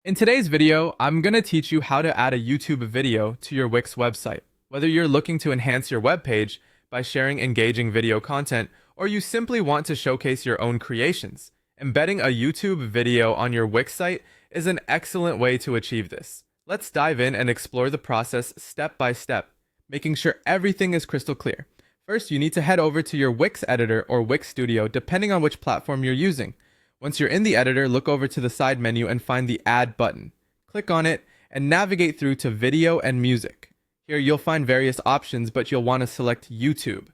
In today's video, I'm going to teach you how to add a YouTube video to your Wix website. Whether you're looking to enhance your web page by sharing engaging video content, or you simply want to showcase your own creations, embedding a YouTube video on your Wix site is an excellent way to achieve this. Let's dive in and explore the process step by step, making sure everything is crystal clear. First, you need to head over to your Wix editor or Wix Studio, depending on which platform you're using. Once you're in the editor, look over to the side menu and find the Add button. Click on it and navigate through to Video and Music. Here you'll find various options, but you'll want to select YouTube.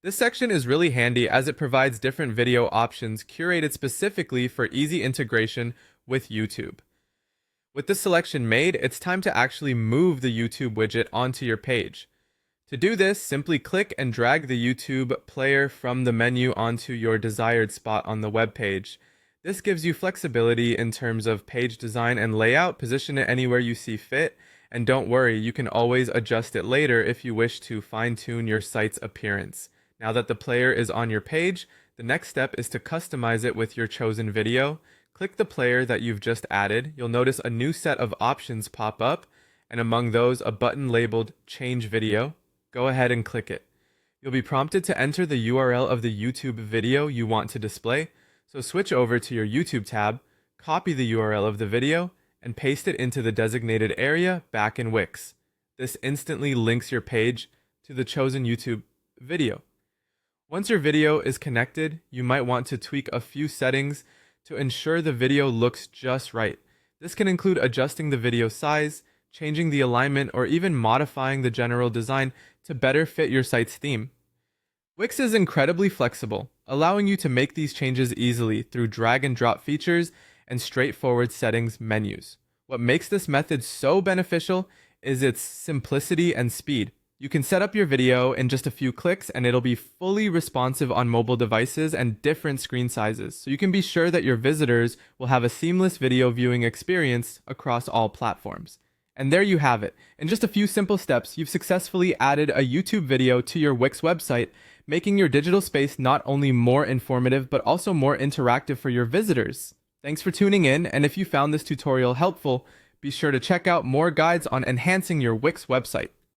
This section is really handy as it provides different video options curated specifically for easy integration with YouTube. With this selection made, it's time to actually move the YouTube widget onto your page. To do this, simply click and drag the YouTube player from the menu onto your desired spot on the web page. This gives you flexibility in terms of page design and layout. Position it anywhere you see fit, and don't worry, you can always adjust it later if you wish to fine-tune your site's appearance. Now that the player is on your page, the next step is to customize it with your chosen video. Click the player that you've just added. You'll notice a new set of options pop up, and among those, a button labeled Change Video. Go ahead and click it. You'll be prompted to enter the URL of the YouTube video you want to display. So switch over to your YouTube tab, copy the URL of the video, and paste it into the designated area back in Wix. This instantly links your page to the chosen YouTube video. Once your video is connected, you might want to tweak a few settings to ensure the video looks just right. This can include adjusting the video size, changing the alignment, or even modifying the general design to better fit your site's theme. Wix is incredibly flexible, allowing you to make these changes easily through drag and drop features and straightforward settings menus. What makes this method so beneficial is its simplicity and speed. You can set up your video in just a few clicks and it'll be fully responsive on mobile devices and different screen sizes, so you can be sure that your visitors will have a seamless video viewing experience across all platforms. And there you have it. In just a few simple steps, you've successfully added a YouTube video to your Wix website, making your digital space not only more informative, but also more interactive for your visitors. Thanks for tuning in, and if you found this tutorial helpful, be sure to check out more guides on enhancing your Wix website.